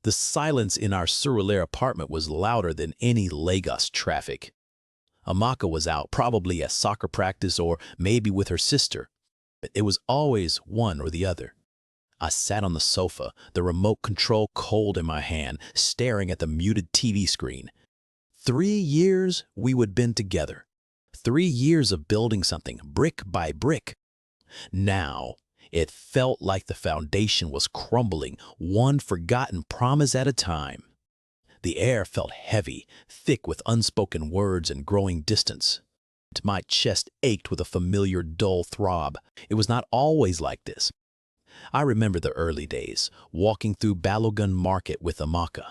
The silence in our Surulere apartment was louder than any Lagos traffic. Amaka was out, probably at soccer practice or maybe with her sister. But it was always one or the other. I sat on the sofa, the remote control cold in my hand, staring at the muted TV screen. 3 years we would been together. 3 years of building something, brick by brick. Now, it felt like the foundation was crumbling, one forgotten promise at a time. The air felt heavy, thick with unspoken words and growing distance. My chest ached with a familiar dull throb. It was not always like this. I remember the early days, walking through Balogun Market with Amaka.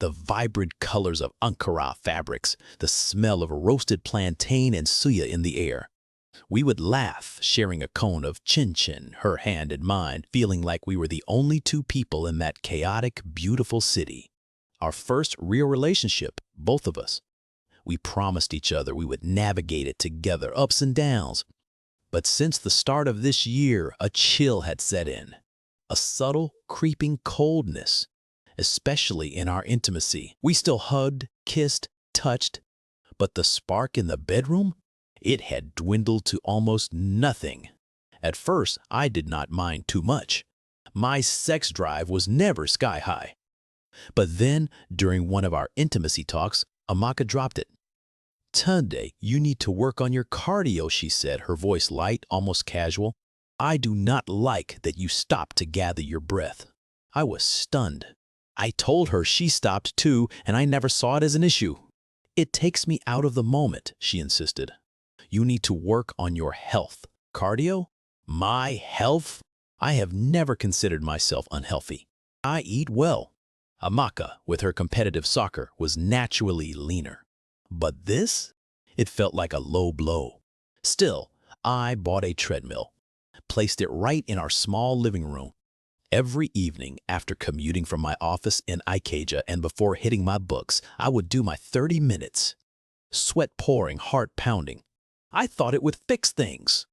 The vibrant colors of Ankara fabrics, the smell of roasted plantain and suya in the air. We would laugh, sharing a cone of chin-chin, her hand in mine, feeling like we were the only two people in that chaotic, beautiful city. Our first real relationship, both of us. We promised each other we would navigate it together, ups and downs. But since the start of this year, a chill had set in. A subtle, creeping coldness, especially in our intimacy. We still hugged, kissed, touched, but the spark in the bedroom? It had dwindled to almost nothing. At first, I did not mind too much. My sex drive was never sky high. But then, during one of our intimacy talks, Amaka dropped it. "Tunde, you need to work on your cardio," she said, her voice light, almost casual. "I do not like that you stopped to gather your breath." I was stunned. I told her she stopped too, and I never saw it as an issue. "It takes me out of the moment," she insisted. "You need to work on your health." Cardio? My health? I have never considered myself unhealthy. I eat well. Amaka, with her competitive soccer, was naturally leaner. But this? It felt like a low blow. Still, I bought a treadmill, placed it right in our small living room. Every evening after commuting from my office in Ikeja and before hitting my books, I would do my 30 minutes. Sweat pouring, heart pounding. I thought it would fix things.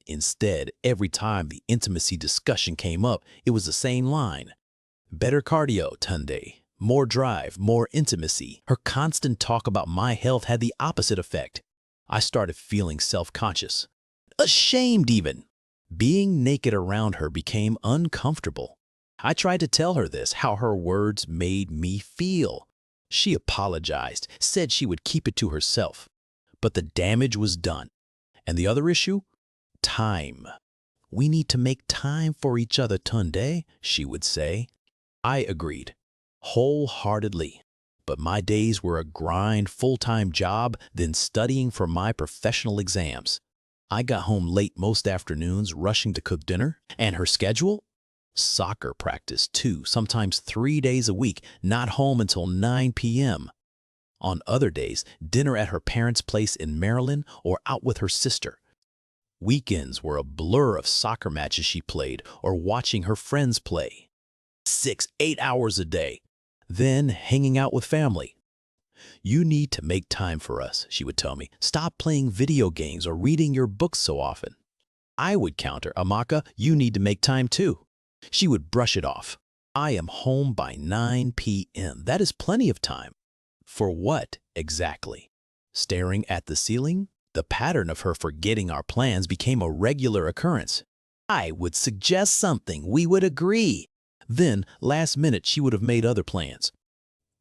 Instead, every time the intimacy discussion came up, it was the same line. Better cardio, Tunde. More drive, more intimacy. Her constant talk about my health had the opposite effect. I started feeling self-conscious. Ashamed even. Being naked around her became uncomfortable. I tried to tell her this, how her words made me feel. She apologized, said she would keep it to herself. But the damage was done. And the other issue? Time. "We need to make time for each other, Tunde," she would say. I agreed, wholeheartedly. But my days were a grind, full-time job, then studying for my professional exams. I got home late most afternoons, rushing to cook dinner. And her schedule? Soccer practice, too, sometimes 3 days a week, not home until 9 p.m. On other days, dinner at her parents' place in Maryland or out with her sister. Weekends were a blur of soccer matches she played or watching her friends play. 6, 8 hours a day. Then hanging out with family. "You need to make time for us," she would tell me. "Stop playing video games or reading your books so often." I would counter, "Amaka, you need to make time too." She would brush it off. "I am home by 9 p.m. That is plenty of time." For what, exactly? Staring at the ceiling? The pattern of her forgetting our plans became a regular occurrence. I would suggest something, we would agree. Then, last minute, she would have made other plans.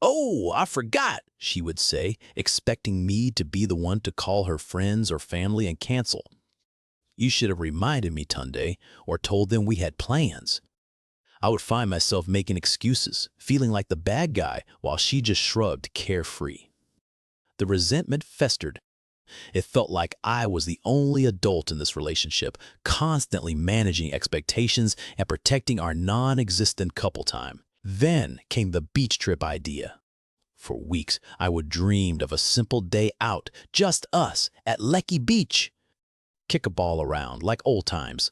"Oh, I forgot," she would say, expecting me to be the one to call her friends or family and cancel. "You should have reminded me, Tunde, or told them we had plans." I would find myself making excuses, feeling like the bad guy, while she just shrugged, carefree. The resentment festered. It felt like I was the only adult in this relationship, constantly managing expectations and protecting our non-existent couple time. Then came the beach trip idea. For weeks, I would dreamed of a simple day out, just us, at Lekki Beach. Kick a ball around, like old times.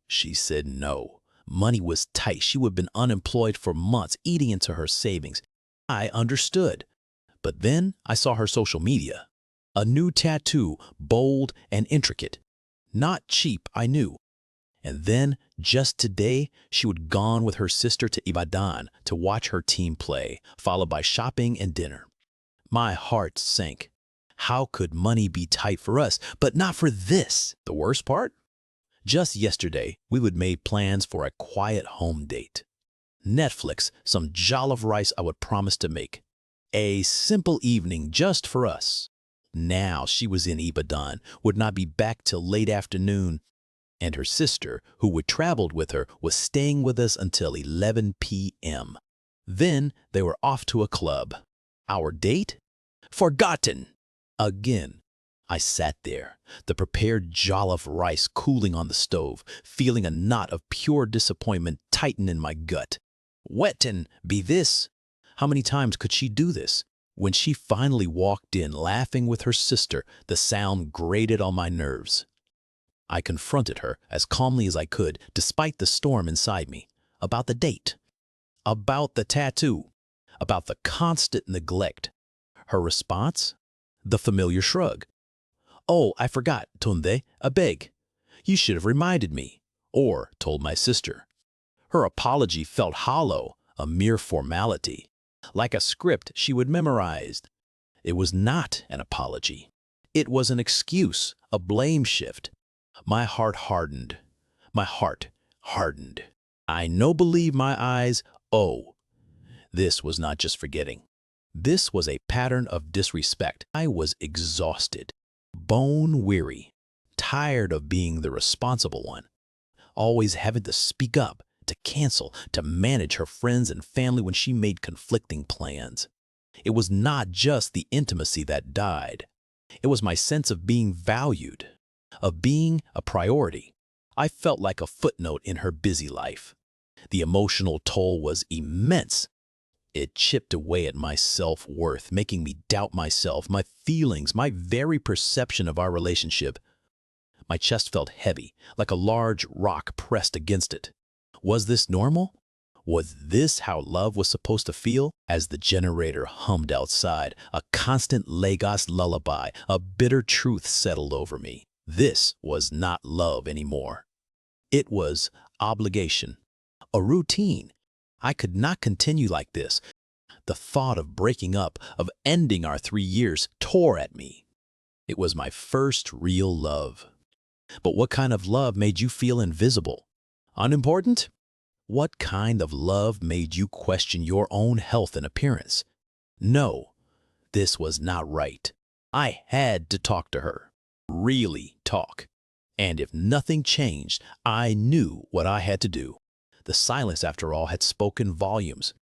She said no. Money was tight. She would have been unemployed for months, eating into her savings. I understood. But then I saw her social media. A new tattoo, bold and intricate. Not cheap, I knew. And then, just today, she would gone with her sister to Ibadan to watch her team play, followed by shopping and dinner. My heart sank. How could money be tight for us, but not for this? The worst part? Just yesterday, we would made plans for a quiet home date. Netflix, some jollof rice I would promise to make. A simple evening just for us. Now she was in Ibadan, would not be back till late afternoon, and her sister, who would traveled with her, was staying with us until 11 p.m. Then they were off to a club. Our date? Forgotten! Again. I sat there, the prepared jollof rice cooling on the stove, feeling a knot of pure disappointment tighten in my gut. Wetin be this? How many times could she do this? When she finally walked in laughing with her sister, the sound grated on my nerves. I confronted her as calmly as I could, despite the storm inside me, about the date, about the tattoo, about the constant neglect. Her response? The familiar shrug. Oh, I forgot, Tunde, a beg. You should have reminded me, or told my sister. Her apology felt hollow, a mere formality, like a script she would memorize. It was not an apology. It was an excuse, a blame shift. My heart hardened. My heart hardened. I no believe my eyes. Oh, this was not just forgetting. This was a pattern of disrespect. I was exhausted, bone-weary, tired of being the responsible one, always having to speak up, to cancel, to manage her friends and family when she made conflicting plans. It was not just the intimacy that died. It was my sense of being valued, of being a priority. I felt like a footnote in her busy life. The emotional toll was immense. It chipped away at my self-worth, making me doubt myself, my feelings, my very perception of our relationship. My chest felt heavy, like a large rock pressed against it. Was this normal? Was this how love was supposed to feel? As the generator hummed outside, a constant Lagos lullaby, a bitter truth settled over me. This was not love anymore. It was obligation, a routine. I could not continue like this. The thought of breaking up, of ending our 3 years, tore at me. It was my first real love. But what kind of love made you feel invisible? Unimportant? What kind of love made you question your own health and appearance? No, this was not right. I had to talk to her. Really talk. And if nothing changed, I knew what I had to do. The silence, after all, had spoken volumes.